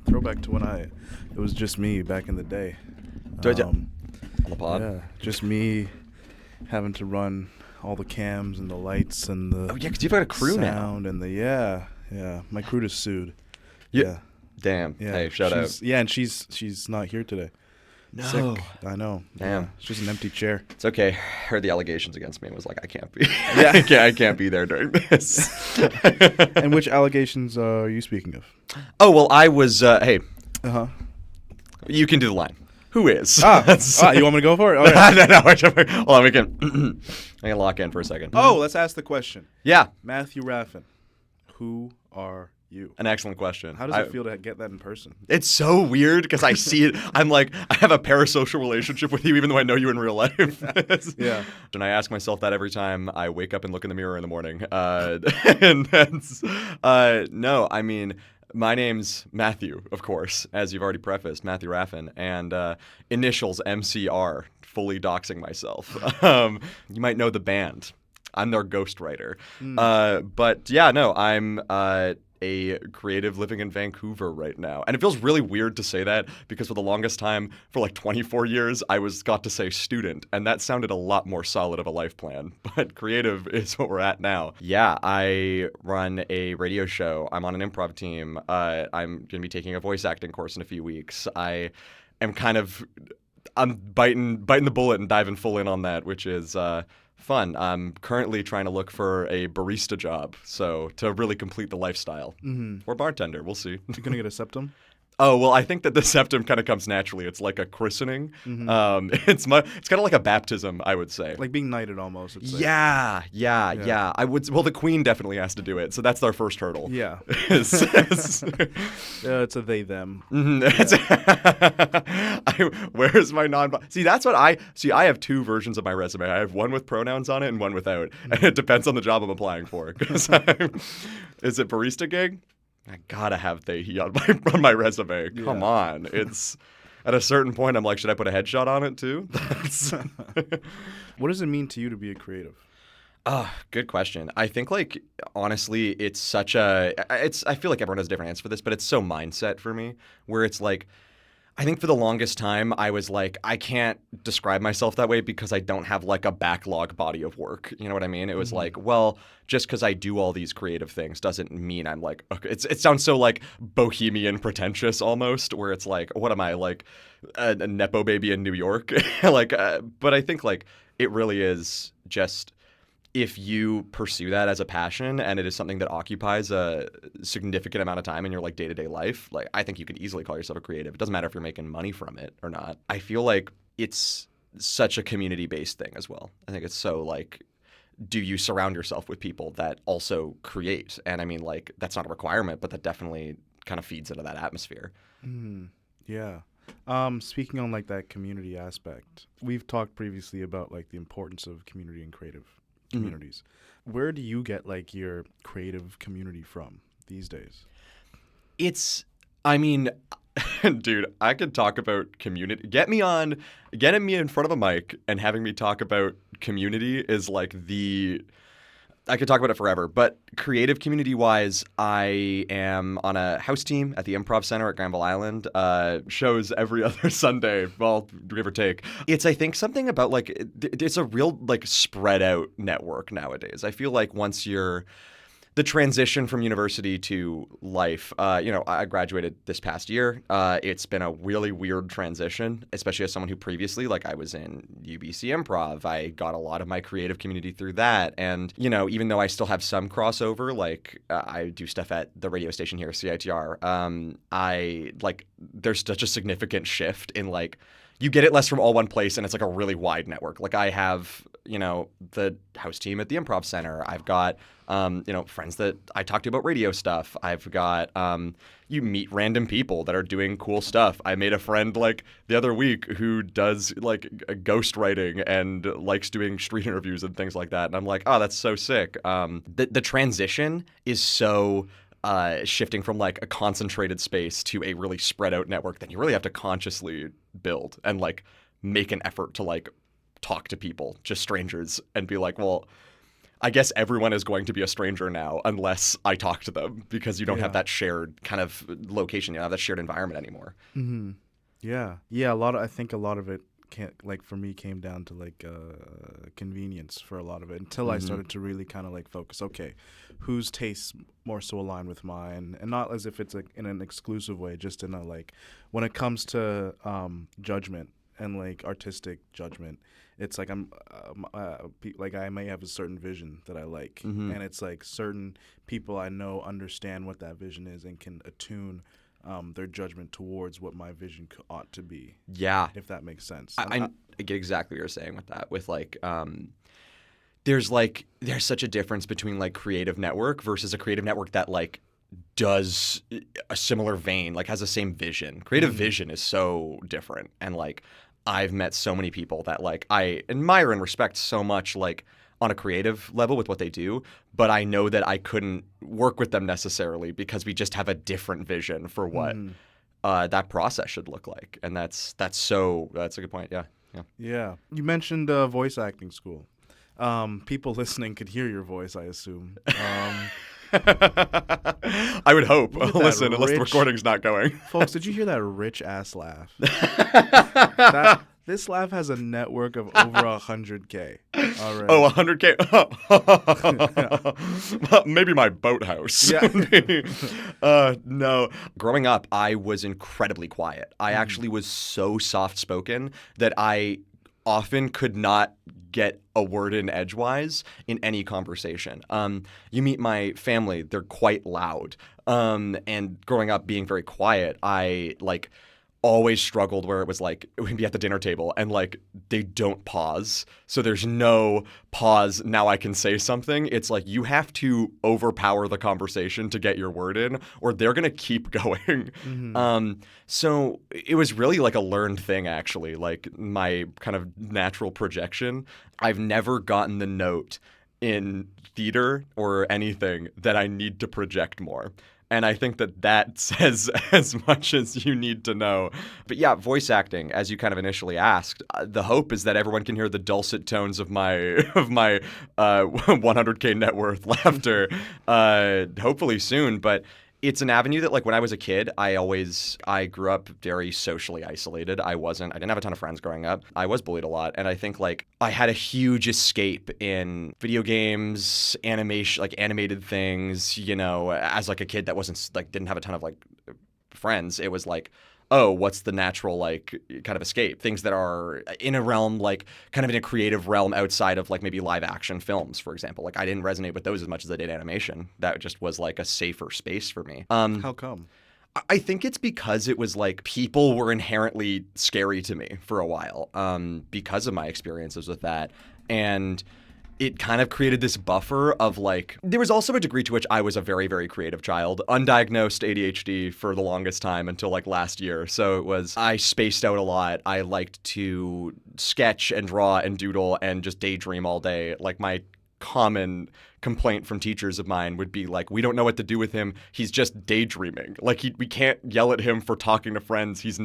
Throwback to when it was just me back in the day. On the pod? Yeah, just me having to run all the cams and the lights and the because you've got a crew sound now. and the yeah. My crew is Sood. Yeah. Damn. Yeah. Hey, shout out. Yeah, and she's not here today. No. Sick. I know. Damn. Yeah, it's just an empty chair. It's okay. Heard the allegations against me and was like, I can't be. Yeah. I can't be there during this. And which allegations are you speaking of? Oh, well, I was, hey, Uh-huh. you can do the line. Who is? You want me to go for it? All right. No. Hold on, we can lock in for a second. Oh, let's ask the question. Yeah. Matthew Raffin, who are you? An excellent question. How does it feel to get that in person? It's so weird because I see it. I'm like, I have a parasocial relationship with you even though I know you in real life. Yeah. And I ask myself that every time I wake up and look in the mirror in the morning. No, I mean, my name's Matthew, of course, as you've already prefaced, Matthew Raffin, and initials MCR, fully doxing myself. You might know the band. I'm their ghostwriter. But yeah, no, I'm a creative living in Vancouver right now. And it feels really weird to say that because for the longest time, for like 24 years, I got to say student. And that sounded a lot more solid of a life plan. But creative is what we're at now. Yeah, I run a radio show. I'm on an improv team. I'm going to be taking a voice acting course in a few weeks. I'm biting the bullet and diving full in on that, which is fun. I'm currently trying to look for a barista job, so to really complete the lifestyle. Or bartender, we'll see. You're going to get a septum? Oh, well, I think that the septum kind of comes naturally. It's like a christening. It's kind of like a baptism, I would say. Like being knighted almost. It's like, Yeah. I would. Well, the queen definitely has to do it, so that's their first hurdle. Yeah. It's It's a they them. Where's my non? See, that's what I have two versions of my resume. I have one with pronouns on it and one without, and it depends on the job I'm applying for. Is it barista gig? I gotta have they he on my resume. Come on, it's at a certain point. I'm like, should I put a headshot on it too? What does it mean to you to be a creative? Good question. I think, like, honestly, it's such a. I feel like everyone has a different answer for this, but it's so mindset for me, where it's like, I think for the longest time, I was like, I can't describe myself that way because I don't have like a backlog body of work. You know what I mean? It was like, well, just because I do all these creative things doesn't mean I'm like, okay. It sounds so like bohemian pretentious almost, where it's like, what am I, like a Nepo baby in New York? But I think like it really is just, if you pursue that as a passion and it is something that occupies a significant amount of time in your like day-to-day life, like I think you can easily call yourself a creative. It doesn't matter if you're making money from it or not. I feel like it's such a community-based thing as well. I think it's so like, do you surround yourself with people that also create? And I mean, like, that's not a requirement, but that definitely kind of feeds into that atmosphere. Yeah. Speaking on like that community aspect, we've talked previously about like the importance of community and creative communities. Where do you get like your creative community from these days? I mean, dude, I could talk about community. Getting me in front of a mic and having me talk about community is like I could talk about it forever, but creative community-wise, I am on a house team at the Improv Center at Granville Island. Shows every other Sunday, well, give or take. It's, I think, something about, like, it's a real, like, spread-out network nowadays. I feel like once the transition from university to life, I graduated this past year. It's been a really weird transition, especially as someone who previously, like, I was in UBC Improv. I got a lot of my creative community through that. And, even though I still have some crossover, like, I do stuff at the radio station here, CiTR, there's such a significant shift in, like, you get it less from all one place, and it's like a really wide network. Like I have, the house team at the Improv Center. I've got, friends that I talk to about radio stuff. I've got, you meet random people that are doing cool stuff. I made a friend like the other week who does like ghost writing and likes doing street interviews and things like that. And I'm like, oh, that's so sick. The transition is so shifting from like a concentrated space to a really spread out network that you really have to consciously build and like make an effort to like talk to people, just strangers, and be like, well, I guess everyone is going to be a stranger now unless I talk to them because you don't have Yeah. that shared kind of location, you don't have that shared environment anymore. Mm-hmm. Yeah. I think a lot of it can't, like, for me, came down to like convenience for a lot of it until I started to really kind of like focus. Okay, whose tastes more so align with mine, and not as if it's like in an exclusive way, just in a like when it comes to judgment and like artistic judgment. It's like like I may have a certain vision that I like, and it's like certain people I know understand what that vision is and can attune their judgment towards what my vision ought to be. Yeah. If that makes sense. I get exactly what you're saying with that. With there's such a difference between like creative network versus a creative network that like does a similar vein, like has the same vision. Creative vision is so different, and like I've met so many people that like I admire and respect so much, like on a creative level with what they do, but I know that I couldn't work with them necessarily because we just have a different vision for what that process should look like, and that's a good point. Yeah. Yeah. You mentioned voice acting school. People listening could hear your voice, I assume. I would hope. Listen, unless the recording's not going. Folks, did you hear that rich ass laugh? This laugh has a network of over 100K. All right. Oh, 100K. Maybe my boathouse. Yeah. No. Growing up, I was incredibly quiet. I actually was so soft-spoken that I often could not get a word in edgewise in any conversation. You meet my family, they're quite loud. And growing up being very quiet, I like always struggled where it was like we'd be at the dinner table and like they don't pause. So there's no pause. Now I can say something. It's like you have to overpower the conversation to get your word in or they're going to keep going. So it was really like a learned thing, actually, like my kind of natural projection. I've never gotten the note in theater or anything that I need to project more. And I think that says as much as you need to know. But yeah, voice acting, as you kind of initially asked, the hope is that everyone can hear the dulcet tones of my 100K net worth laughter, hopefully soon. But it's an avenue that, like, when I was a kid, I grew up very socially isolated. I didn't have a ton of friends growing up. I was bullied a lot. And I think, like, I had a huge escape in video games, animation, like animated things, you know, as like a kid that wasn't, like, didn't have a ton of, like, friends. It was like, oh, what's the natural, like, kind of escape? Things that are in a realm, like, kind of in a creative realm outside of, like, maybe live action films, for example. Like, I didn't resonate with those as much as I did animation. That just was, like, a safer space for me. How come? I think it's because it was, like, people were inherently scary to me for a while because of my experiences with that. And it kind of created this buffer of, like, there was also a degree to which I was a very, very creative child, undiagnosed ADHD for the longest time until, like, last year. So I spaced out a lot. I liked to sketch and draw and doodle and just daydream all day. Like, my common complaint from teachers of mine would be like, we don't know what to do with him. He's just daydreaming. Like, we can't yell at him for talking to friends. He's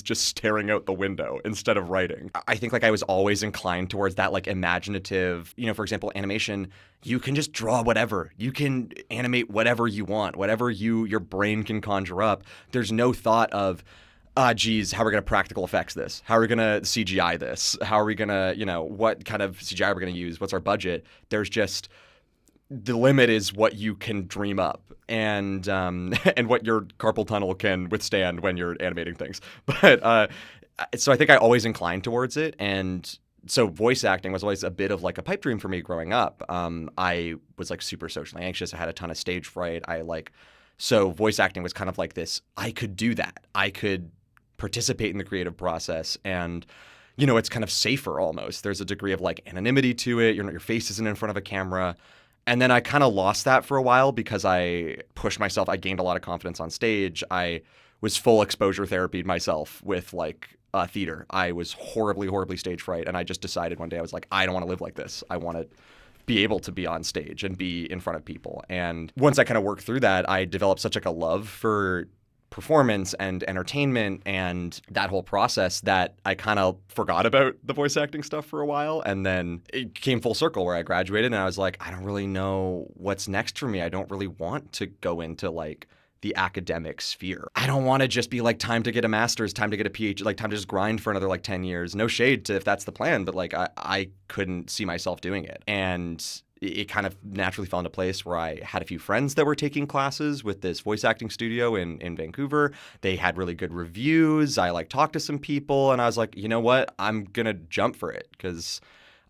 just staring out the window instead of writing. I think, like, I was always inclined towards that, like, imaginative, you know, for example, animation. You can just draw whatever. You can animate whatever you want, whatever your brain can conjure up. There's no thought of, geez, how are we going to practical effects this? How are we going to CGI this? How are we going to, you know, what kind of CGI are we going to use? What's our budget? There's just, the limit is what you can dream up and what your carpal tunnel can withstand when you're animating things. But so I think I always inclined towards it. And so voice acting was always a bit of like a pipe dream for me growing up. I was like super socially anxious. I had a ton of stage fright. So voice acting was kind of like this, I could do that. I could participate in the creative process, and you know, it's kind of safer almost. There's a degree of like anonymity to it. Your face isn't in front of a camera. And then I kind of lost that for a while because I pushed myself. I gained a lot of confidence on stage. I was full exposure therapy myself with like theater. I was horribly, horribly stage fright, and I just decided one day, I was like, I don't want to live like this. I want to be able to be on stage and be in front of people. And once I kind of worked through that, I developed such like a love for performance and entertainment and that whole process that I kind of forgot about the voice acting stuff for a while. And then it came full circle where I graduated and I was like, I don't really know what's next for me. I don't really want to go into like the academic sphere. I don't want to just be like, time to get a master's, time to get a PhD, like time to just grind for another like 10 years. No shade to if that's the plan, but like I couldn't see myself doing it. And it kind of naturally fell into place where I had a few friends that were taking classes with this voice acting studio in Vancouver. They had really good reviews. I like talked to some people and I was like, you know what? I'm going to jump for it because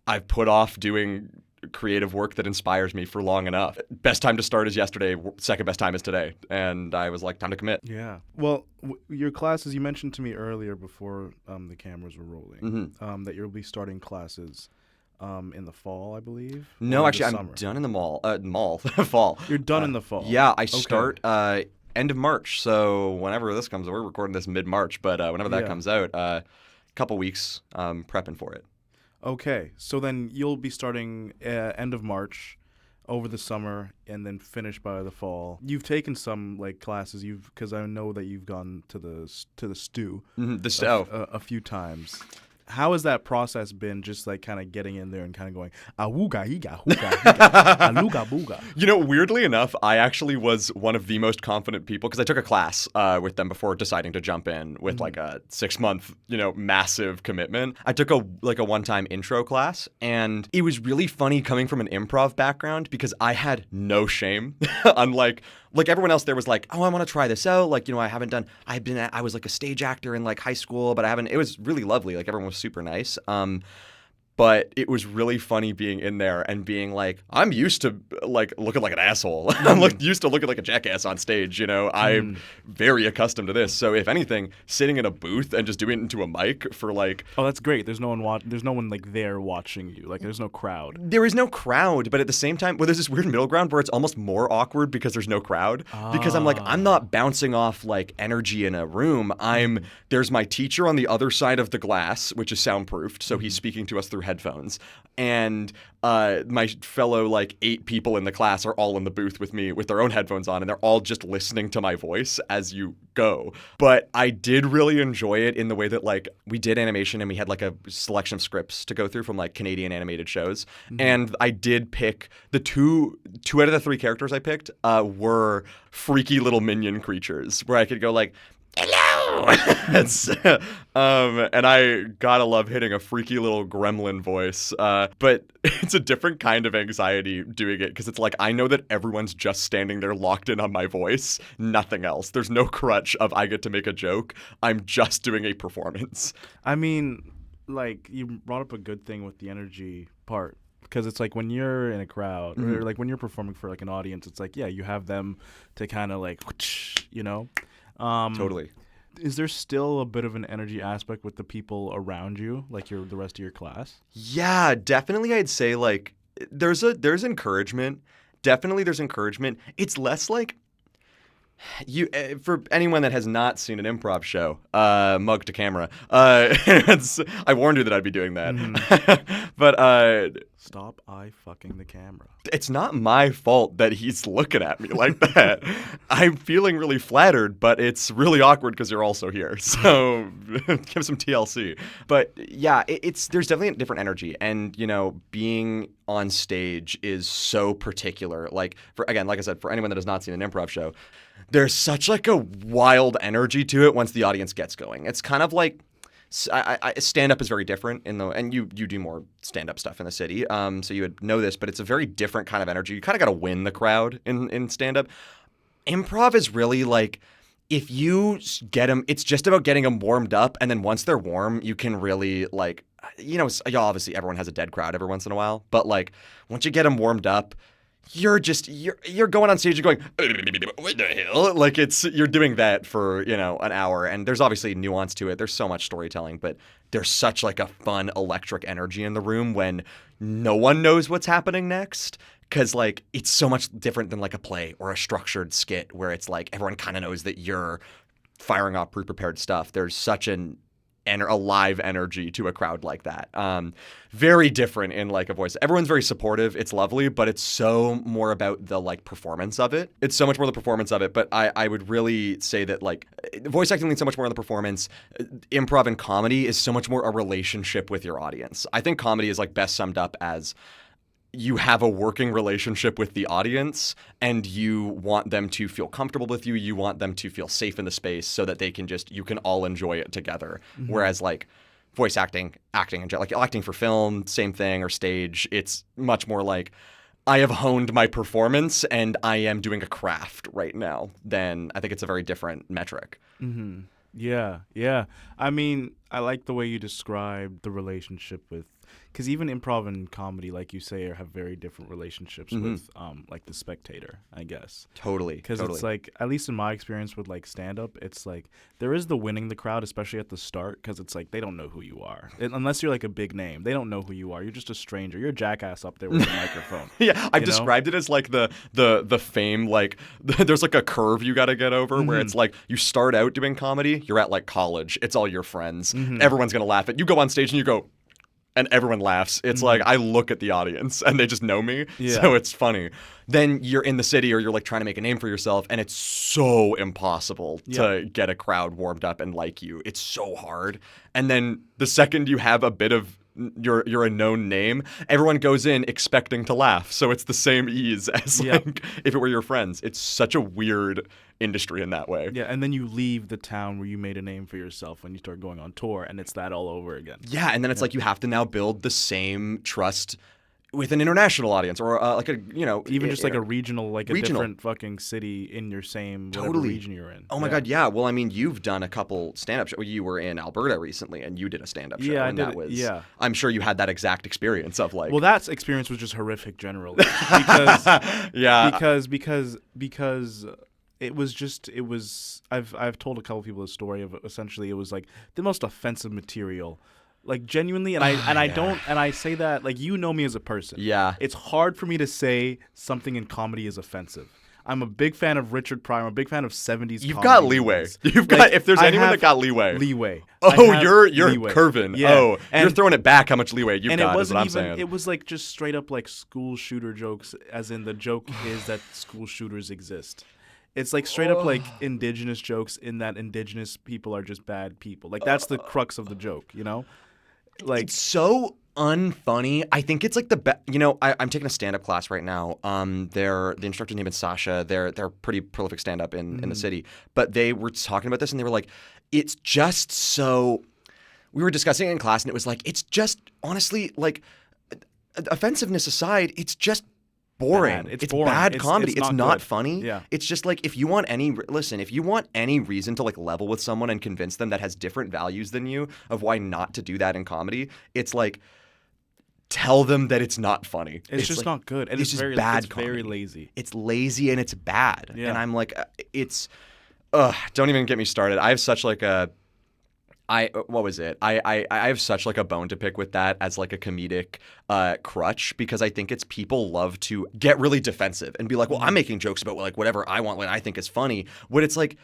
I've put off doing creative work that inspires me for long enough. Best time to start is yesterday. Second best time is today. And I was like, time to commit. Yeah. Well, your classes, you mentioned to me earlier before the cameras were rolling, that you'll be starting classes in the fall, I believe. No, actually, I'm done in the fall. You're done in the fall. Yeah, I start end of March. So whenever this comes, we're recording this mid-March, but whenever that comes out, a couple weeks prepping for it. Okay, so then you'll be starting end of March, over the summer, and then finish by the fall. You've taken some like classes, because I know that you've gone to the stew, a few times. How has that process been, just like kind of getting in there and kind of going, awooga, higa, hooga, higa, aluga, booga? You know, weirdly enough, I actually was one of the most confident people because I took a class with them before deciding to jump in with like a 6-month, massive commitment. I took a one-time intro class, and it was really funny coming from an improv background because I had no shame, unlike everyone else there was like, oh, I want to try this out. Like, I was like a stage actor in like high school, but it was really lovely. Like everyone was super nice. But it was really funny being in there and being like, I'm used to like looking like an asshole. I'm used to looking like a jackass on stage. I'm very accustomed to this. So if anything, sitting in a booth and just doing it into a mic for like, oh, that's great. There's no one like there watching you. Like there's no crowd. There is no crowd, but at the same time, there's this weird middle ground where it's almost more awkward because there's no crowd. Because I'm like, I'm not bouncing off like energy in a room. There's my teacher on the other side of the glass, which is soundproofed, so he's speaking to us through headphones, and my fellow like 8 people in the class are all in the booth with me with their own headphones on, and they're all just listening to my voice as you go. But I did really enjoy it in the way that like we did animation and we had like a selection of scripts to go through from like Canadian animated shows, and I did pick the two out of the 3 characters I picked were freaky little minion creatures where I could go like, hello. And I gotta love hitting a freaky little gremlin voice. But it's a different kind of anxiety doing it because it's like I know that everyone's just standing there locked in on my voice, nothing else. There's no crutch of I get to make a joke. I'm just doing a performance. I mean, like you brought up a good thing with the energy part. Because it's like when you're in a crowd or like when you're performing for like an audience, it's like, yeah, you have them to kind of like, Totally. Is there still a bit of an energy aspect with the people around you, like the rest of your class? Yeah, definitely. I'd say like there's encouragement. Definitely there's encouragement. It's less like for anyone that has not seen an improv show, mug to camera. I warned you that I'd be doing that. But stop fucking the camera. It's not my fault that he's looking at me like that. I'm feeling really flattered, but it's really awkward because you're also here. So give some TLC. But yeah, there's definitely a different energy, and being on stage is so particular. Like like I said, for anyone that has not seen an improv show, there's such like a wild energy to it once the audience gets going. It's kind of like stand-up is very different and you do more stand-up stuff in the city, so you would know this, but it's a very different kind of energy. You kind of got to win the crowd in stand-up. Improv is really like, if you get them, it's just about getting them warmed up, and then once they're warm, you can really like, obviously everyone has a dead crowd every once in a while, but like once you get them warmed up, you're going on stage and going, what the hell? Like you're doing that for, an hour, and there's obviously nuance to it. There's so much storytelling, but there's such like a fun electric energy in the room when no one knows what's happening next. Cause like, it's so much different than like a play or a structured skit where it's like, everyone kind of knows that you're firing off pre-prepared stuff. There's such an a live energy to a crowd like that. Very different in like a voice. Everyone's very supportive. It's lovely, but it's so more about the like performance of it. It's so much more the performance of it. But I would really say that like voice acting leans so much more on the performance. Improv and comedy is so much more a relationship with your audience. I think comedy is like best summed up as you have a working relationship with the audience and you want them to feel comfortable with you. You want them to feel safe in the space so that you can all enjoy it together. Mm-hmm. Whereas like voice acting, like acting for film, same thing, or stage, it's much more like I have honed my performance and I am doing a craft right now. Then I think it's a very different metric. Mm-hmm. Yeah. I mean, I like the way you described the relationship with, because even improv and comedy, like you say, have very different relationships with like the spectator, I guess. Totally. Because it's like, at least in my experience with like stand-up, it's like there is the winning the crowd, especially at the start, because it's like they don't know who you are. Unless you're like a big name. They don't know who you are. You're just a stranger. You're a jackass up there with a microphone. Yeah, I've described it as like the fame, like there's like a curve you got to get over where it's like you start out doing comedy, you're at like college, it's all your friends, everyone's going to laugh at you. Go on stage and you go, and everyone laughs. It's like I look at the audience and they just know me. Yeah. So it's funny. Then you're in the city or you're like trying to make a name for yourself and it's so impossible to get a crowd warmed up and like you. It's so hard. And then the second you have a bit of you're a known name, everyone goes in expecting to laugh. So it's the same ease as like if it were your friends. It's such a weird industry in that way. Yeah, and then you leave the town where you made a name for yourself when you start going on tour, and it's that all over again. Yeah, and then it's like you have to now build the same trust with an international audience or like a, even just like a regional, like a different fucking city in your same whatever region you're in. Oh my God, yeah. Well, I mean, you've done a couple stand-up shows. You were in Alberta recently and you did a stand-up show. Yeah, and I that did. was, I'm sure you had that exact experience of like. Well, that experience was just horrific generally because because it was I've told a couple people the story of essentially it was like the most offensive material. Like genuinely, and I say that like you know me as a person. Yeah, it's hard for me to say something in comedy is offensive. I'm a big fan of Richard Pryor. I'm a big fan of 70s. You've got leeway. You've got if there's anyone that got leeway. Oh, you're leeway. Curving. Yeah. Oh, you're throwing it back. How much leeway you've got is what I'm saying. It was like just straight up like school shooter jokes, as in the joke is that school shooters exist. It's like straight up like indigenous jokes in that indigenous people are just bad people. Like that's the crux of the joke, you know? Like it's so unfunny. I think it's like the best. I'm taking a stand-up class right now. The instructor's name is Sasha. They're pretty prolific stand-up in the city. But they were talking about this and they were like, it's just so. We were discussing it in class and it was like, it's just honestly like, offensiveness aside, it's just boring. It's boring. Bad comedy. It's not funny. Yeah. It's just like if you want any reason to like level with someone and convince them that has different values than you of why not to do that in comedy, it's like tell them that it's not funny. It's just like, not good. And it's just very bad. It's very lazy. It's lazy and it's bad. Yeah. And I'm like, don't even get me started. I have such like a. I have such like a bone to pick with that as like a comedic crutch because I think it's people love to get really defensive and be like, well, I'm making jokes about like whatever I want when I think is funny. When it's like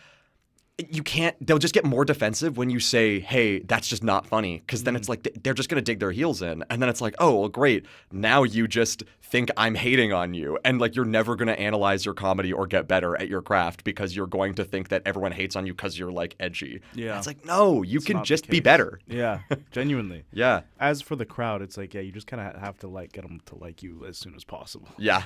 they'll just get more defensive when you say, hey, that's just not funny. Because then it's like they're just going to dig their heels in. And then it's like, oh, well, great. Now you just think I'm hating on you. And like you're never going to analyze your comedy or get better at your craft because you're going to think that everyone hates on you because you're like edgy. Yeah. And it's like, no, you can just be better. Yeah, genuinely. Yeah. As for the crowd, it's like, yeah, you just kind of have to like get them to like you as soon as possible. Yeah.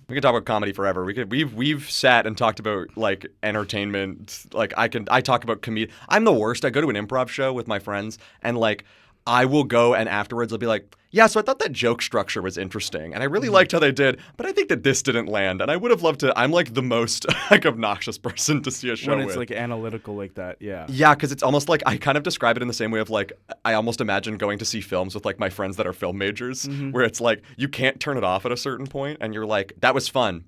We can talk about comedy forever. We've sat and talked about like entertainment. Like I talk about comedy. I'm the worst. I go to an improv show with my friends and like I will go and afterwards I'll be like, yeah, so I thought that joke structure was interesting and I really liked how they did, but I think that this didn't land and I would have loved to. I'm like the most like obnoxious person to see a show when it's with. Like analytical like that. Yeah. Yeah, because it's almost like I kind of describe it in the same way of like I almost imagine going to see films with like my friends that are film majors where it's like you can't turn it off at a certain point and you're like, that was fun.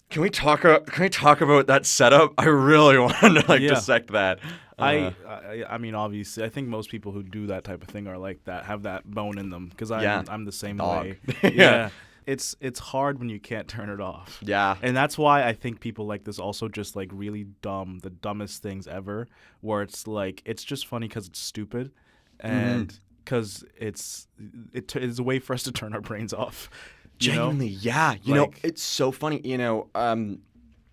Can we talk about that setup? I really want to like dissect that. I mean, obviously, I think most people who do that type of thing are like that, have that bone in them. Because I'm the same way. Yeah. it's hard when you can't turn it off. Yeah. And that's why I think people like this also just like really dumb, the dumbest things ever, where it's like it's just funny because it's stupid, and because it's a way for us to turn our brains off. Genuinely, yeah. You know, it's so funny. You know,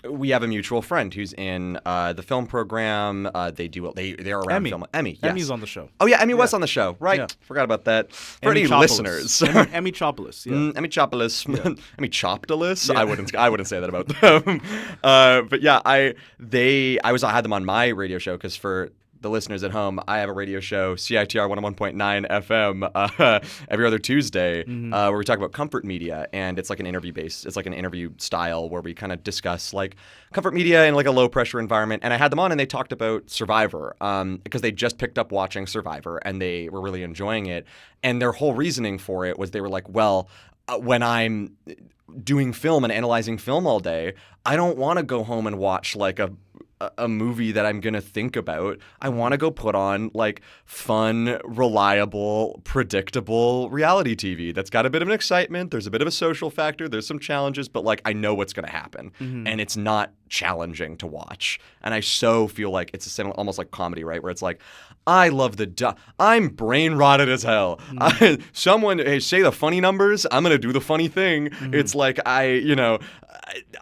we have a mutual friend who's in the film program. They're around Emmy. film. Emmy, yes. Emmy's on the show. Oh yeah, Emmy was on the show, right? Yeah. Forgot about that. For Emmy any Chopolis. listeners, Emmy Chopolis. Yeah. Emmy Chopolis, Yeah. Emmy Choptolis. Yeah. I wouldn't say that about them. But yeah, I had them on my radio show because for the listeners at home, I have a radio show, CiTR 101.9 FM, every other Tuesday, where we talk about comfort media, and it's like an interview style where we kind of discuss like comfort media in like a low pressure environment. And I had them on, and they talked about Survivor, because they just picked up watching Survivor, and they were really enjoying it. And their whole reasoning for it was they were like, well, when I'm doing film and analyzing film all day, I don't want to go home and watch like a movie that I'm going to think about. I want to go put on like fun, reliable, predictable reality TV that's got a bit of an excitement. There's a bit of a social factor. There's some challenges, but like I know what's going to happen and it's not challenging to watch. And I so feel like it's a similar, almost like comedy, right? Where it's like, I love I'm brain rotted as hell. Someone say the funny numbers. I'm going to do the funny thing. It's like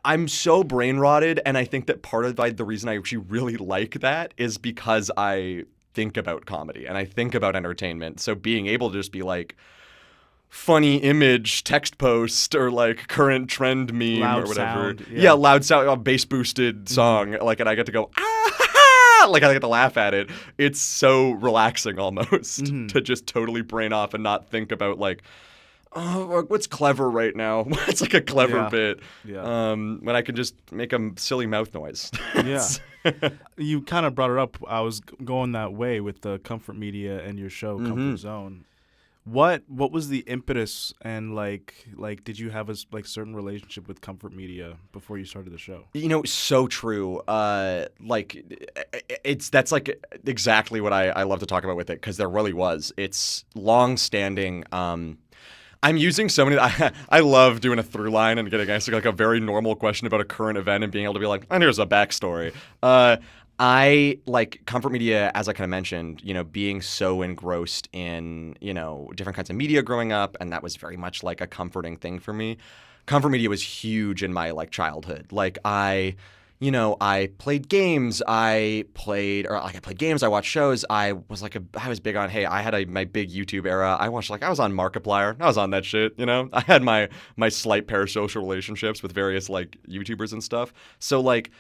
I'm so brain rotted, and I think that part of the reason I actually really like that is because I think about comedy and I think about entertainment. So being able to just be like funny image text post or like current trend meme Loud or whatever. sound, yeah, loud sound, a bass boosted song. Like, and I get to go like I get to laugh at it. It's so relaxing almost to just totally brain off and not think about like, oh, what's clever right now? What's like a clever bit? Yeah. When I can just make a silly mouth noise. Yeah. You kind of brought it up. I was going that way with the comfort media and your show, Comfort Zone. What was the impetus, and like did you have a certain relationship with comfort media before you started the show? You know, so true. That's like exactly what I love to talk about with it, because there really was. It's long-standing. I'm using so many. I love doing a through line and getting asked like a very normal question about a current event and being able to be like, and here's a backstory. I like comfort media, as I kind of mentioned, you know, being so engrossed in, you know, different kinds of media growing up, and that was very much like a comforting thing for me. Comfort media was huge in my like childhood. Like I played games. I played games. I watched shows. I was big on. Hey, I had my big YouTube era. I was on Markiplier. I was on that shit. You know, I had my slight parasocial relationships with various like YouTubers and stuff. So like,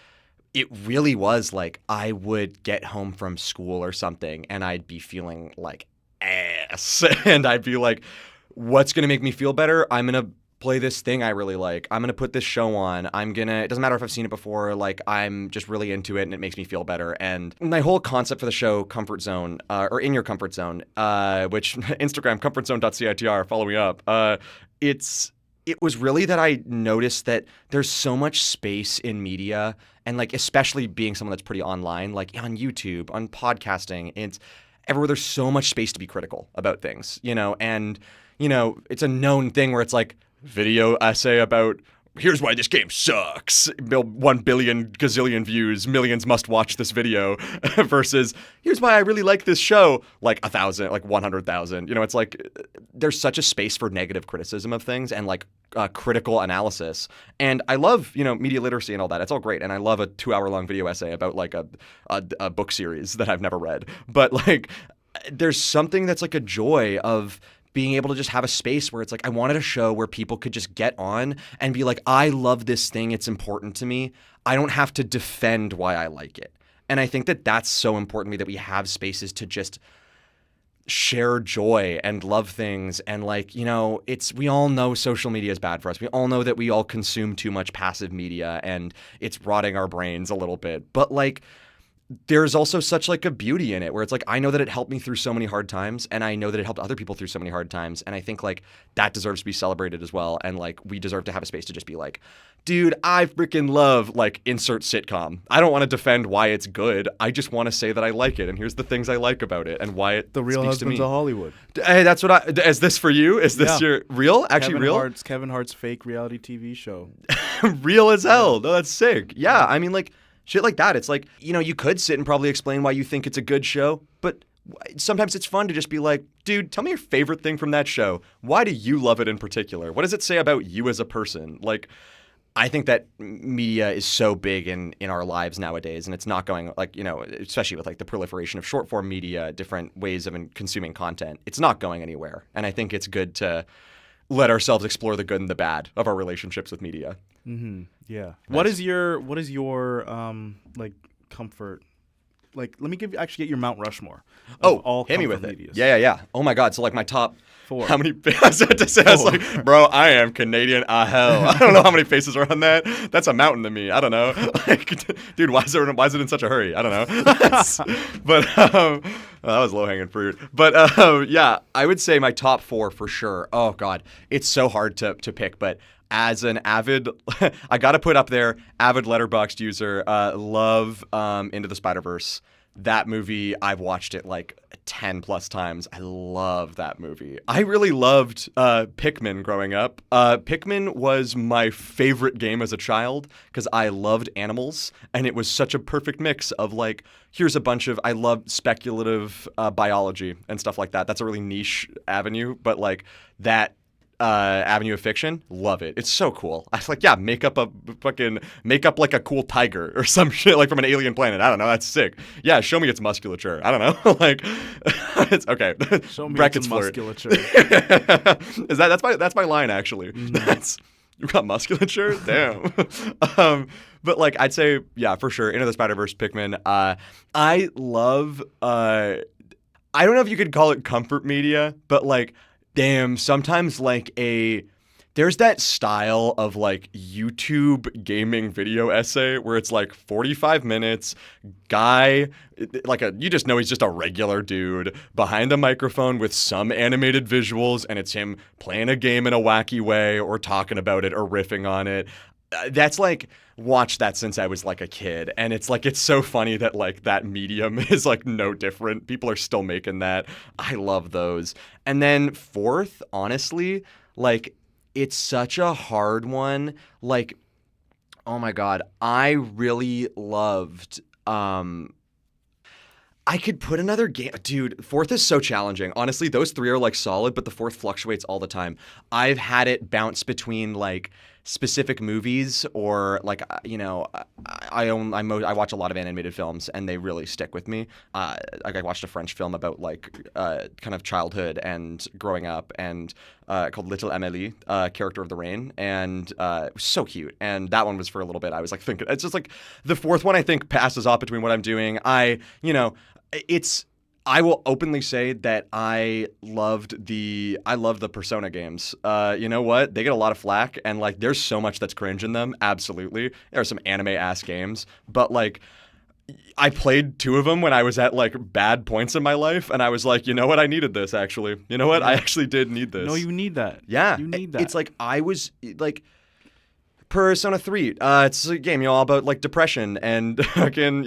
it really was like I would get home from school or something, and I'd be feeling like ass, and I'd be like, "What's gonna make me feel better? I'm gonna play this thing I really like. I'm going to put this show on. It doesn't matter if I've seen it before, like I'm just really into it and it makes me feel better." And my whole concept for the show, Comfort Zone, or In Your Comfort Zone, which Instagram, comfortzone.citr, follow me up. It was really that I noticed that there's so much space in media, and like especially being someone that's pretty online, like on YouTube, on podcasting, it's everywhere. There's so much space to be critical about things, you know, and you know, it's a known thing where it's like video essay about here's why this game sucks, 1 billion gazillion views, millions must watch this video, versus here's why I really like this show, like 1,000, like 100,000. You know, it's like there's such a space for negative criticism of things and like critical analysis. And I love, you know, media literacy and all that. It's all great. And I love a 2-hour-long video essay about like a book series that I've never read. But like there's something that's like a joy of being able to just have a space where it's like I wanted a show where people could just get on and be like, I love this thing. It's important to me. I don't have to defend why I like it. And I think that that's so important to me, that we have spaces to just share joy and love things. And like, you know, we all know social media is bad for us. We all know that we all consume too much passive media and it's rotting our brains a little bit. But like, there's also such like a beauty in it where it's like I know that it helped me through so many hard times, and I know that it helped other people through so many hard times, and I think like that deserves to be celebrated as well, and like we deserve to have a space to just be like, dude, I freaking love like insert sitcom. I don't want to defend why it's good. I just want to say that I like it, and here's the things I like about it, and why it The Real speaks to me. Husbands of Hollywood. Hey, that's what I. Is this for you? Is this your real? Actually, real. Kevin Hart's fake reality TV show. Real as hell. No, that's sick. Yeah, I mean, like, shit like that. It's like, you could sit and probably explain why you think it's a good show, but sometimes it's fun to just be like, dude, tell me your favorite thing from that show. Why do you love it in particular? What does it say about you as a person? Like, I think that media is so big in our lives nowadays, and it's not going, like, especially with like the proliferation of short form media, different ways of consuming content. It's not going anywhere, and I think it's good to let ourselves explore the good and the bad of our relationships with media. Mm-hmm. Yeah. Nice. What is your like comfort? Like, let me get your Mount Rushmore. Of all hit me with comfort it. medias. Yeah. Oh my God. So like my top 4. How many? I was about to say, I was like, bro, I am Canadian. Hell, I don't know how many faces are on that. That's a mountain to me. I don't know. Like, dude, why is it in such a hurry? I don't know. But well, that was low hanging fruit. But yeah, I would say my top 4 for sure. Oh God, it's so hard to pick, but. As an avid, I got to put up there, avid Letterboxd user, love Into the Spider-Verse. That movie, I've watched it like 10 plus times. I love that movie. I really loved Pikmin growing up. Pikmin was my favorite game as a child because I loved animals, and it was such a perfect mix of like, here's a bunch of, I love speculative biology and stuff like that. That's a really niche avenue, but like that avenue of fiction, love it. It's so cool. I was like, yeah, make up like a cool tiger or some shit like from an alien planet. I don't know. That's sick. Yeah, show me its musculature. I don't know. Like, it's okay. Show me Brackets its flirt. musculature. That's my line actually. That's you got musculature. Damn. But like I'd say yeah for sure. Into the Spider-Verse, Pikmin. I love. I don't know if you could call it comfort media, but like. Damn, sometimes like there's that style of like YouTube gaming video essay where it's like 45 minutes, guy, you just know he's just a regular dude behind a microphone with some animated visuals, and it's him playing a game in a wacky way or talking about it or riffing on it. That's like watched that since I was like a kid, and it's like it's so funny that like that medium is like no different. People are still making that. I love those. And then 4th, honestly, like it's such a hard one. Like, oh my God, I really loved I could put another game. Dude, 4th is so challenging. Honestly, those 3 are like solid, but the 4th fluctuates all the time. I've had it bounce between like specific movies or like, I watch a lot of animated films and they really stick with me. Like I watched a French film about like kind of childhood and growing up and called Little Amélie, Character of the Rain. And it was so cute. And that one was for a little bit. I was like thinking, it's just like the 4th one I think passes off between what I'm doing. I will openly say that I love the Persona games. You know what? They get a lot of flack, and like there's so much that's cringe in them. Absolutely, there are some anime ass games, but like I played 2 of them when I was at like bad points in my life, and I was like, you know what? I needed this actually. You know what? I actually did need this. No, you need that. Yeah, you need that. It's like I was like. Persona 3, it's a game, all about like depression and fucking,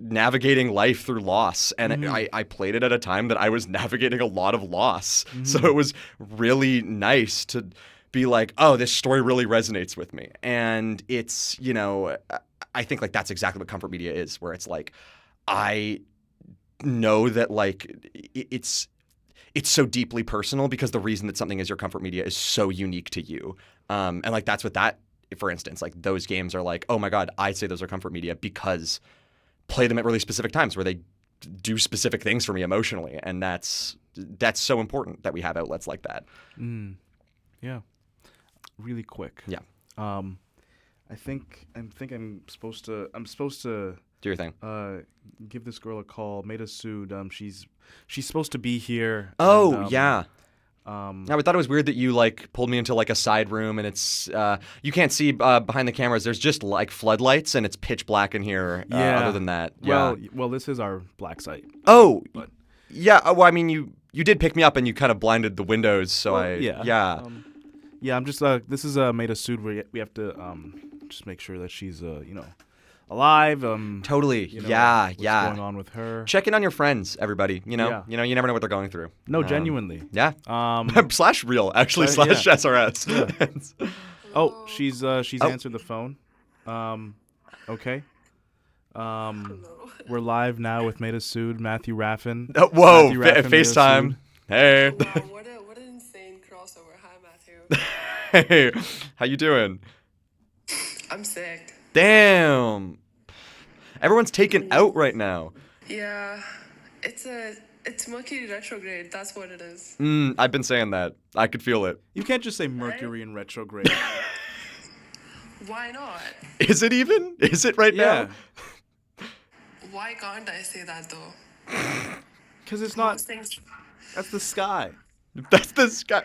navigating life through loss. And I played it at a time that I was navigating a lot of loss. Mm-hmm. So it was really nice to be like, oh, this story really resonates with me. And it's, I think like that's exactly what comfort media is, where it's like, I know that like it's so deeply personal because the reason that something is your comfort media is so unique to you. And like that's what that, for instance, like those games are like, oh my God, I'd say those are comfort media because play them at really specific times where they do specific things for me emotionally. And that's so important that we have outlets like that. Yeah. Really quick. Yeah. I think I'm supposed to do your thing. Give this girl a call. Maydha Sood. She's supposed to be here. Oh, yeah. I thought it was weird that you like pulled me into like a side room and it's you can't see behind the cameras. There's just like floodlights and it's pitch black in here. Other than that, well, this is our black site. Oh, but yeah. Well, I mean, you did pick me up and you kind of blinded the windows, so yeah. I'm just this is Maydha Sood. We have to just make sure that she's alive. Totally. What's going on with her? Check in on your friends, everybody. You know, you never know what they're going through. No, genuinely. Yeah. Slash real, actually. Slash SRS. Yeah. Oh, she's answered the phone. Okay. We're live now with Maydha Sood, Matthew Raffin. Whoa, Matthew Raffin, FaceTime. Hey. Wow, what an insane crossover. Hi, Matthew. Hey, how you doing? I'm sick. Damn. Everyone's taken out right now. Yeah, it's Mercury retrograde. That's what it is. I've been saying that. I could feel it. You can't just say Mercury in retrograde. Why not? Is it even? Is it right now? Why can't I say that though? Because it's not. Most things. That's the sky. That's the sky.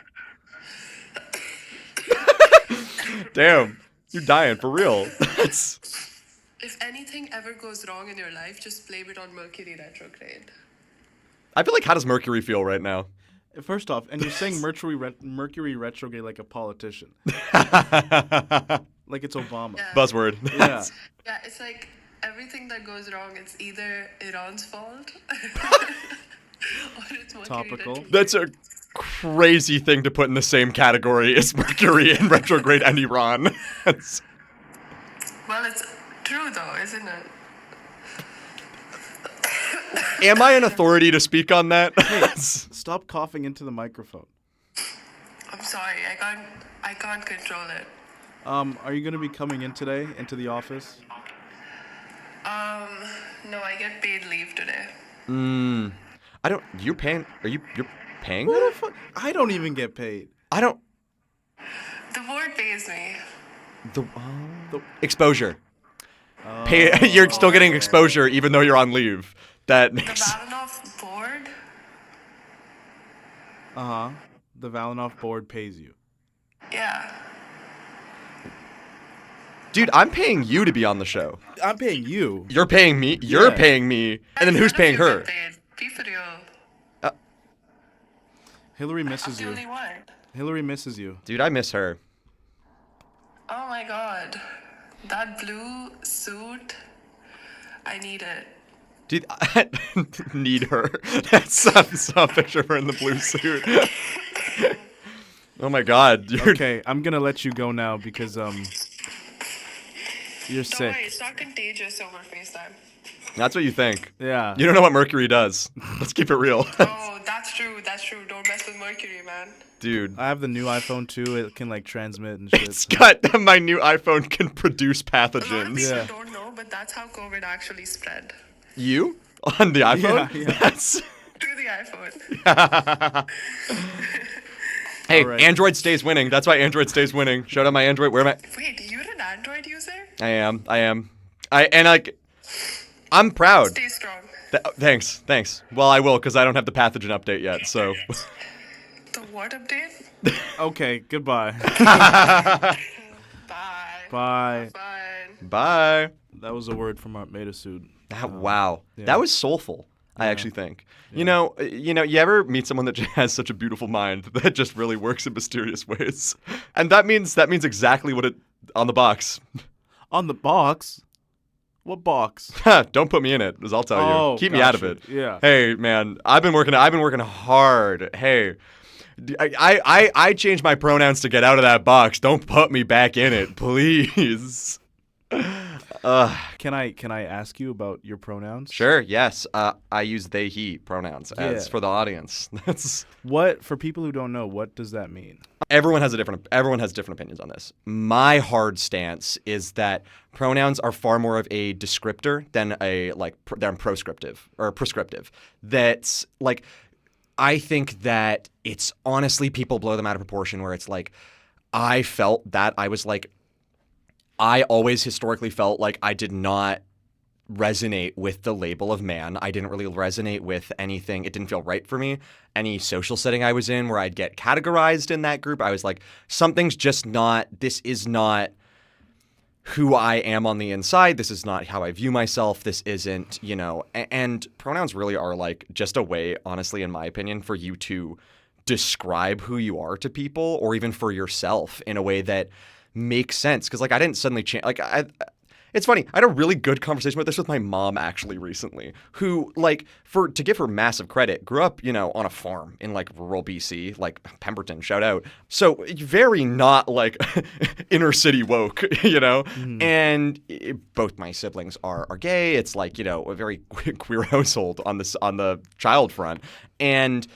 Damn. You're dying, for real. If anything ever goes wrong in your life, just blame it on Mercury retrograde. I feel like, how does Mercury feel right now? First off, and you're saying Mercury retrograde like a politician. Like it's Obama. Yeah. Buzzword. Yeah. Yeah, it's like everything that goes wrong, it's either Iran's fault or it's Mercury Topical. retrograde. That's a crazy thing to put in the same category as Mercury in retrograde and Iran. Well, it's true though, isn't it? Am I an authority to speak on that? Stop coughing into the microphone. I'm sorry, I can't control it. Are you gonna be coming in today into the office? No, I get paid leave today. I don't. You're paying. You're paying? What the fuck? I don't even get paid. I don't. The board pays me. The exposure. You're still getting exposure even though you're on leave. That The makes. Valenoff board? The Valenoff board pays you. Yeah. Dude, I'm paying you to be on the show. I'm paying you. You're paying me. You're Yeah. paying me. And then who's paying None of you her? get paid. Be for real. Hillary I'm misses the you. only one. Hillary misses you. Dude, I miss her. Oh my god. That blue suit, I need it. Dude, I need her. That's I saw a picture of her in the blue suit. Oh my god. Okay, I'm gonna let you go now because you're Don't sick. worry, it's not contagious over FaceTime. That's what you think. Yeah. You don't know what Mercury does. Let's keep it real. Oh, that's true. Don't mess with Mercury, man. Dude. I have the new iPhone too. It can like transmit and shit. It's got my new iPhone can produce A lot of pathogens. people Yeah. don't know, but that's how COVID actually spread. You? On the iPhone? Yeah. That's Through the iPhone. Hey, All right. Android stays winning. That's why Android stays winning. Shout out my Android. Where am I? Wait, you're an Android user? I am. I'm proud. Stay strong. Thanks. Well, I will because I don't have the pathogen update yet. So. The what update? Okay, goodbye. Bye. Bye. Fine. Bye. That was a word from our Maydha Sood. Wow. yeah. That was soulful. I actually think. You know, you ever meet someone that just has such a beautiful mind that just really works in mysterious ways, and that means exactly what it on the box. On the box? What box? Don't put me in it, as I'll tell Oh, you. Keep me out of gotcha. it. Yeah. Hey, man, I've been working hard. Hey, I changed my pronouns to get out of that box. Don't put me back in it, please. Can I ask you about your pronouns? Sure. Yes. I use they he pronouns as Yeah. for the audience. That's. What, for people who don't know, what does that mean? Everyone has different opinions on this. My hard stance is that pronouns are far more of a descriptor than than prescriptive. That's like, I think that it's honestly people blow them out of proportion where it's like, I felt that I was like, I always historically felt like I did not resonate with the label of man. I didn't really resonate with anything. It didn't feel right for me. Any social setting I was in where I'd get categorized in that group, I was like, something's just not, this is not who I am on the inside. This is not how I view myself. This isn't, and pronouns really are like just a way, honestly, in my opinion, for you to describe who you are to people or even for yourself in a way that makes sense. Because like I didn't suddenly change. Like it's funny. I had a really good conversation with this with my mom actually recently, who like to give her massive credit, grew up, on a farm in like rural BC, like Pemberton, shout out. So very not like inner city woke, and both my siblings are gay. It's like, a very queer household on the child front. And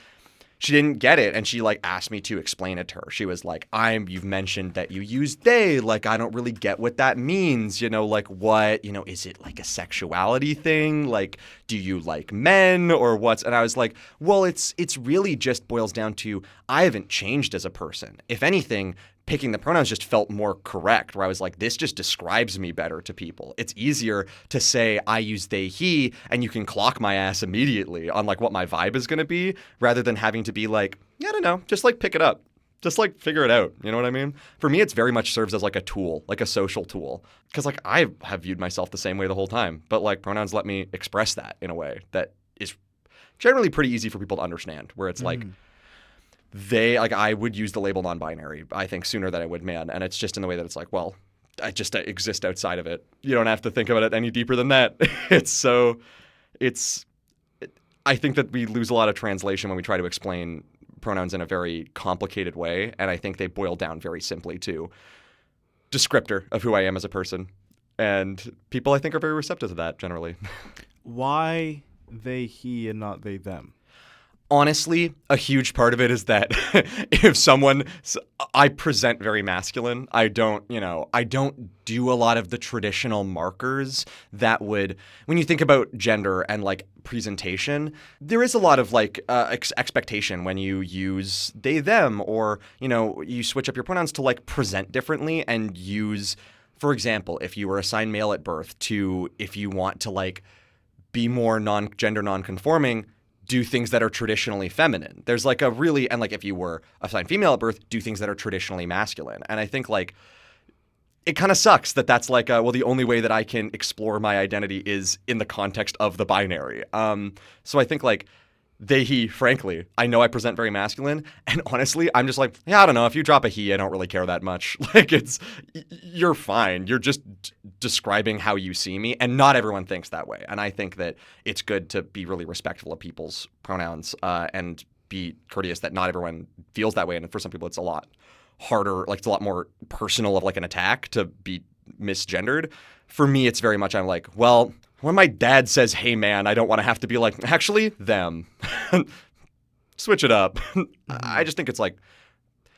she didn't get it, and she like asked me to explain it to her. She was like, you've mentioned that you use they, like I don't really get what that means, like what, is it like a sexuality thing? Like, do you like men or what's? And I was like, well, it's really just boils down to I haven't changed as a person. If anything, picking the pronouns just felt more correct, where I was like, this just describes me better to people. It's easier to say I use they, he, and you can clock my ass immediately on like what my vibe is going to be, rather than having to be like, I don't know, just like pick it up. Just like figure it out. You know what I mean? For me, it's very much serves as like a tool, like a social tool. Because like I have viewed myself the same way the whole time, but like pronouns let me express that in a way that is generally pretty easy for people to understand, where it's like, I would use the label non-binary, I think, sooner than I would man. And it's just in the way that it's like, well, I just exist outside of it. You don't have to think about it any deeper than that. I think that we lose a lot of translation when we try to explain pronouns in a very complicated way. And I think they boil down very simply to descriptor of who I am as a person. And people, I think, are very receptive to that generally. Why they, he, and not they, them? Honestly, a huge part of it is that I present very masculine. I don't do a lot of the traditional markers that would, when you think about gender and like presentation, there is a lot of like expectation when you use they, them, or, you switch up your pronouns to like present differently and use, for example, if you were assigned male at birth to, if you want to like be more gender non-conforming, do things that are traditionally feminine. There's like and like if you were assigned female at birth, do things that are traditionally masculine. And I think like it kind of sucks that that's like, the only way that I can explore my identity is in the context of the binary. So I think like they, he, frankly, I know I present very masculine, and honestly, I'm just like, I don't know, if you drop a he, I don't really care that much. Like you're fine. You're just describing how you see me, and not everyone thinks that way. And I think that it's good to be really respectful of people's pronouns and be courteous that not everyone feels that way. And for some people, it's a lot harder, like it's a lot more personal of like an attack to be misgendered. For me, it's very much, I'm like, well, when my dad says, hey, man, I don't want to have to be like, actually, them. Switch it up. I just think it's like,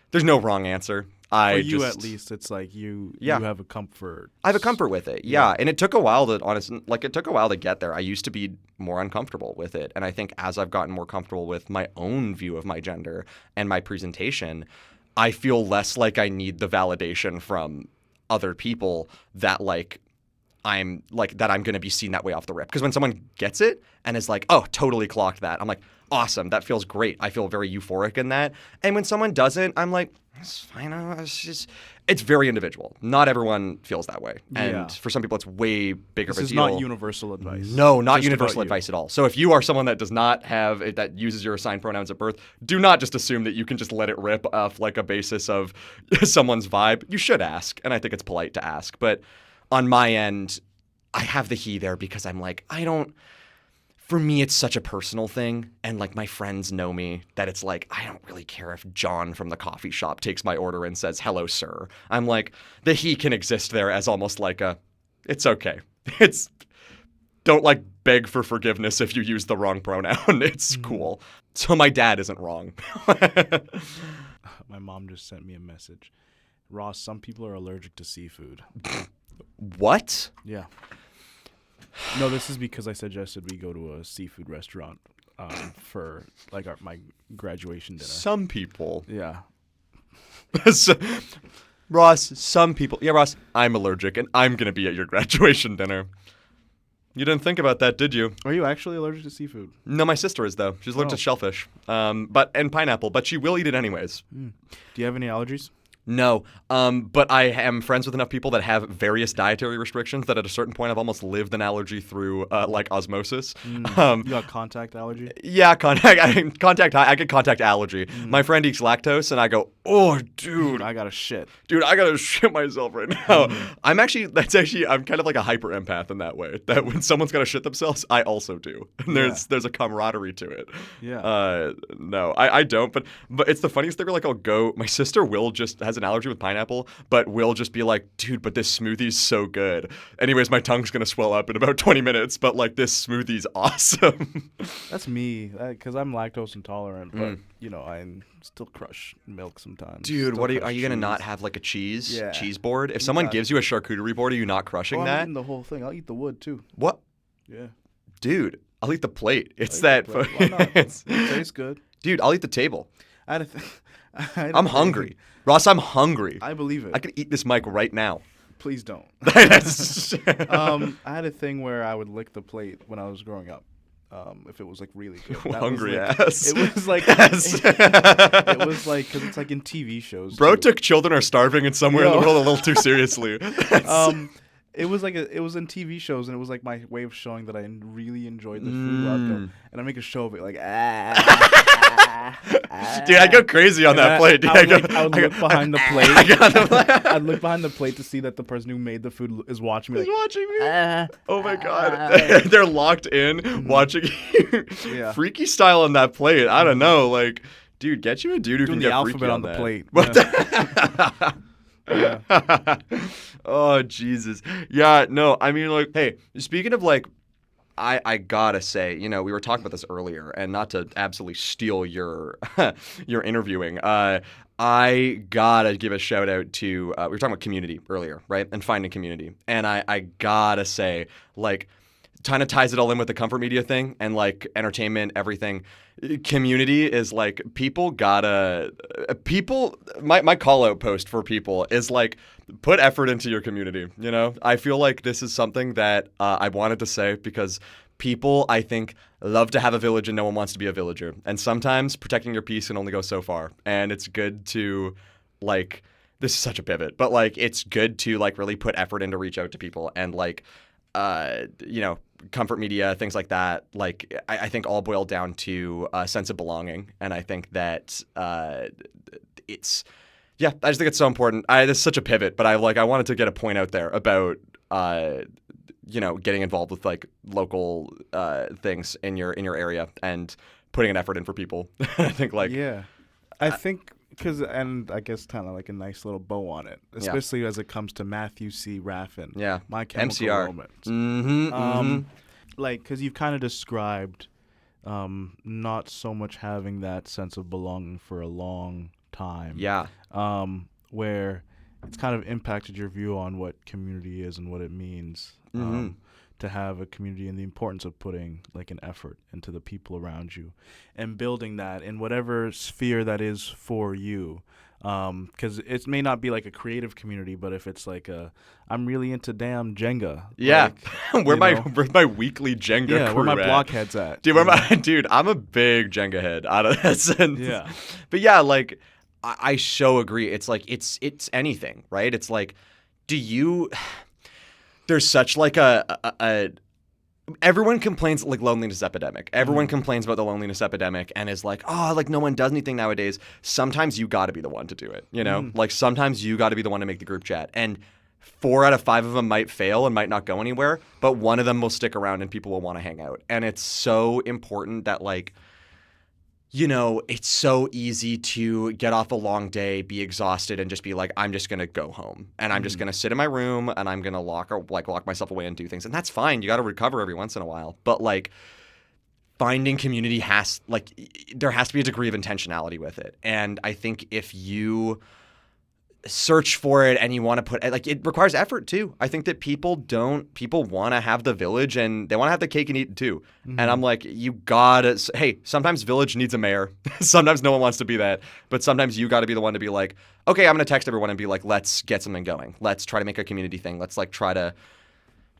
there's no wrong answer. For you, at least, it's like you have a comfort. I have a comfort with it, yeah. And it took a while to get there. I used to be more uncomfortable with it. And I think as I've gotten more comfortable with my own view of my gender and my presentation, I feel less like I need the validation from other people that like, I'm going to be seen that way off the rip. Because when someone gets it and is like, oh, totally clocked that, I'm like, awesome, that feels great. I feel very euphoric in that. And when someone doesn't, I'm like, it's fine. It's very individual. Not everyone feels that way. And for some people, it's way bigger of a deal. This is not universal advice. No, not universal advice at all. So if you are someone that does not have, that uses your assigned pronouns at birth, do not just assume that you can just let it rip off like a basis of someone's vibe. You should ask. And I think it's polite to ask. But on my end, I have the he there because I'm like, for me, it's such a personal thing. And like my friends know me that it's like, I don't really care if John from the coffee shop takes my order and says, hello, sir. I'm like, the he can exist there as almost like it's okay. Don't like beg for forgiveness if you use the wrong pronoun. It's cool. So my dad isn't wrong. My mom just sent me a message. Ross, some people are allergic to seafood. What? Yeah. No, this is because I suggested we go to a seafood restaurant for like my graduation dinner. Some people. Yeah. Ross, some people. Yeah, Ross, I'm allergic and I'm going to be at your graduation dinner. You didn't think about that, did you? Are you actually allergic to seafood? No, my sister is though. She's allergic to shellfish, and pineapple, but she will eat it anyways. Do you have any allergies? No, but I am friends with enough people that have various dietary restrictions that at a certain point I've almost lived an allergy through like osmosis. You got contact allergy? Yeah, contact. I get contact allergy. My friend eats lactose, and I go, oh, dude, I got a shit. Dude, I gotta shit myself right now. I'm kind of like a hyper empath in that way. That when someone's gotta shit themselves, I also do. And there's a camaraderie to it. Yeah. No, I don't. But it's the funniest thing. Like I'll go. My sister will just has an allergy with pineapple, but will just be like, dude, but this smoothie's so good. Anyways, my tongue's gonna swell up in about 20 minutes. But like this smoothie's awesome. That's me, because I'm lactose intolerant, but I still crush milk sometimes. Dude, Still what are crush you gonna cheese. not have like a cheese board? If You someone got gives you a charcuterie board, are you not crushing I'm that? eating the whole thing. I'll eat the wood too. What? Yeah. Dude, I'll eat the plate. It's eat that. the plate. Why not? It tastes good. Dude, I'll eat the table. I had a I'm hungry. Ross, I'm hungry. I believe it. I could eat this mic right now. Please don't. That's- I had a thing where I would lick the plate when I was growing up. If it was like really good. That Hungry was, like, ass. It was like Yes. it was like because it's like in TV shows. Bro too. took Children Are Starving and Somewhere in the World a little too seriously. It was like it was in TV shows, and it was like my way of showing that I really enjoyed the food out there, and I make a show of it, like Dude, I go crazy on that plate. Dude. I would look behind the plate. I'd look behind the plate to see that the person who made the food is watching me. He's Like, watching me. Oh my god, they're locked in watching you. Yeah. Freaky style on that plate. I don't know, like, dude, get you a dude who doing can the get freaky alphabet on on the that. plate. What Yeah. Oh Jesus. Yeah, no, I mean, like, hey, speaking of like, I gotta say, we were talking about this earlier, and not to absolutely steal your your interviewing, I gotta give a shout out to we were talking about community earlier, right? And finding community. And I gotta say, like, kind of ties it all in with the comfort media thing and like entertainment, everything. Community is like my call out post for people is like, put effort into your community. I feel like this is something that I wanted to say because people, I think, love to have a village and no one wants to be a villager. And sometimes protecting your peace can only go so far. And it's good to, like, this is such a pivot, but like, it's good to like really put effort in to reach out to people and like, comfort media, things like that, like I think all boil down to a sense of belonging. And I think that I just think it's so important. This is such a pivot, but I wanted to get a point out there about getting involved with like local things in your area and putting an effort in for people. I think I think and I guess kind of like a nice little bow on it, especially as it comes to Matthew C. Raffin. Yeah. My Chemical MCR. Romance. Like, because you've kind of described not so much having that sense of belonging for a long time. Yeah. Where it's kind of impacted your view on what community is and what it means to have a community and the importance of putting like an effort into the people around you and building that in whatever sphere that is for you. Because it may not be like a creative community, but if it's like I'm really into damn Jenga. Yeah. Like, where's my weekly Jenga crew where my at? blockheads at. Dude, I'm a big Jenga head out of that sense. Yeah. But yeah, like, I so agree. It's like, it's anything, right? It's like, there's such like everyone complains like loneliness epidemic. Everyone complains about the loneliness epidemic and is like, oh, like no one does anything nowadays. Sometimes you got to be the one to do it, Like sometimes you got to be the one to make the group chat. And 4 out of 5 of them might fail and might not go anywhere, but one of them will stick around and people will want to hang out. And it's so important that like, it's so easy to get off a long day, be exhausted, and just be like, I'm just going to go home. And I'm just going to sit in my room, and I'm going to lock myself away and do things. And that's fine. You got to recover every once in a while. But, like, finding community there has to be a degree of intentionality with it. And I think if you search for it and you want to put like it requires effort too. I think that people want to have the village and they want to have the cake and eat it too. And I'm like, you gotta, hey, sometimes village needs a mayor. Sometimes no one wants to be that, but sometimes you got to be the one to be like, okay, I'm gonna text everyone and be like, let's get something going. Let's try to make a community thing. Let's like try to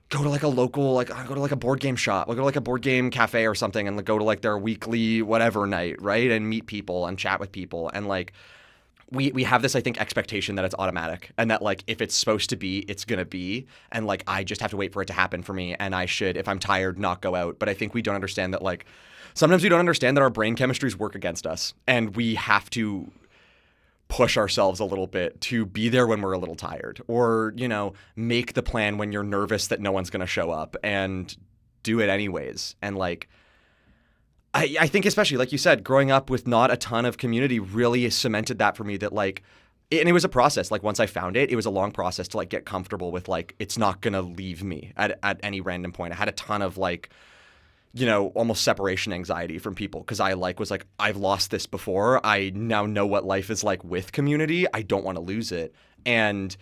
go to like a local, like go to like a board game shop, go to like a board game cafe or something, and like, go to like their weekly whatever night, right? And meet people and chat with people. And like, we have this, I think, expectation that it's automatic and that like if it's supposed to be, it's going to be. And like, I just have to wait for it to happen for me. And I should, if I'm tired, not go out. But I think we don't understand that like, sometimes we don't understand that our brain chemistries work against us. And we have to push ourselves a little bit to be there when we're a little tired, or, you know, make the plan when you're nervous that no one's going to show up, and do it anyways. And like, I think especially like you said, growing up with not a ton of community really cemented that for me, that like, and it was a process. Like once I found it, it was a long process to like get comfortable with like, it's not going to leave me at any random point. I had a ton of like, you know, almost separation anxiety from people, because I like was like, I've lost this before. I now know what life is like with community. I don't want to lose it. And,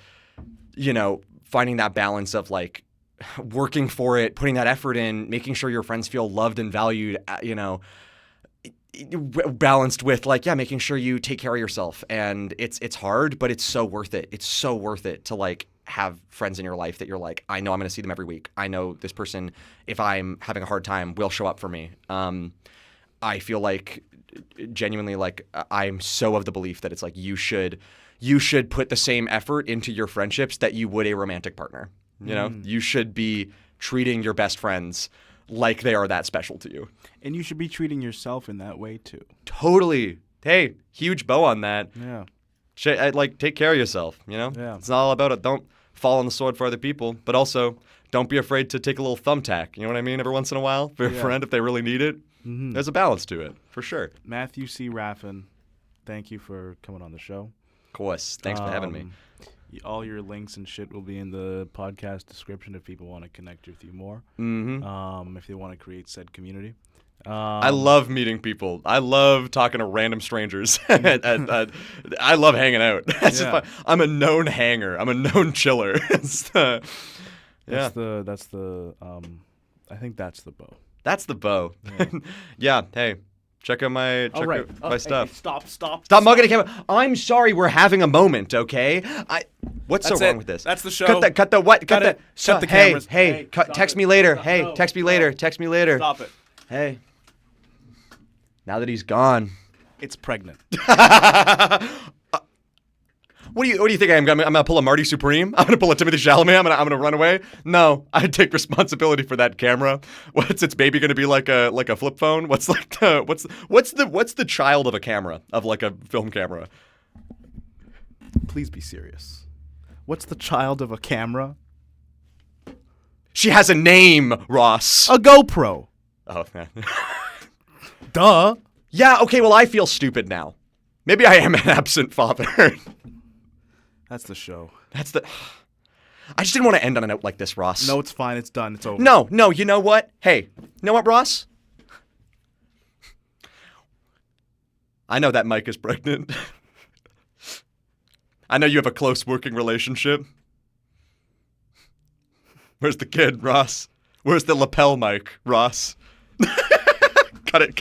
you know, finding that balance of like working for it, putting that effort in, making sure your friends feel loved and valued, you know, balanced with like, yeah, making sure you take care of yourself. And it's hard, but it's so worth it. It's so worth it to like have friends in your life that you're like, I know I'm going to see them every week. I know this person, if I'm having a hard time, will show up for me. I feel like genuinely, like I'm so of the belief that it's like you should put the same effort into your friendships that you would a romantic partner. You know, you should be treating your best friends like they are that special to you. And you should be treating yourself in that way too. Totally. Hey, huge bow on that. Yeah. Like, take care of yourself, you know? Yeah. It's not all about it. Don't fall on the sword for other people, but also don't be afraid to take a little thumbtack. You know what I mean? Every once in a while for a friend if they really need it. Mm-hmm. There's a balance to it, for sure. Matthew C. Raffin, thank you for coming on the show. Of course. Thanks for having me. All your links and shit will be in the podcast description if people want to connect with you more. Mm-hmm. If they want to create said community. I love meeting people. I love talking to random strangers. I love hanging out. I'm a known hanger. I'm a known chiller. I think that's the bow. That's the bow. Yeah. Hey, check out my stuff. Hey, stop mugging the camera. I'm sorry. We're having a moment. Okay. What's so wrong with this? That's the show. Cut the what? Cut the cameras. Hey, text me later. Text me later. Text me later. Stop it. Hey. Now that he's gone. It's pregnant. What do you think I am? I'm gonna pull a Marty Supreme? I'm gonna pull a Timothy Chalamet? I'm gonna run away? No, I take responsibility for that camera. What's its baby gonna be like a flip phone? What's the child of a camera, of like a film camera? Please be serious. What's the child of a camera? She has a name, Ross. A GoPro. Oh, man. Duh. Yeah, okay, well, I feel stupid now. Maybe I am an absent father. That's the show. I just didn't want to end on a note like this, Ross. No, it's fine. It's done. It's over. No, you know what? Hey, you know what, Ross? I know that Mike is pregnant. I know you have a close working relationship. Where's the kid, Ross? Where's the lapel mic, Ross? Cut it.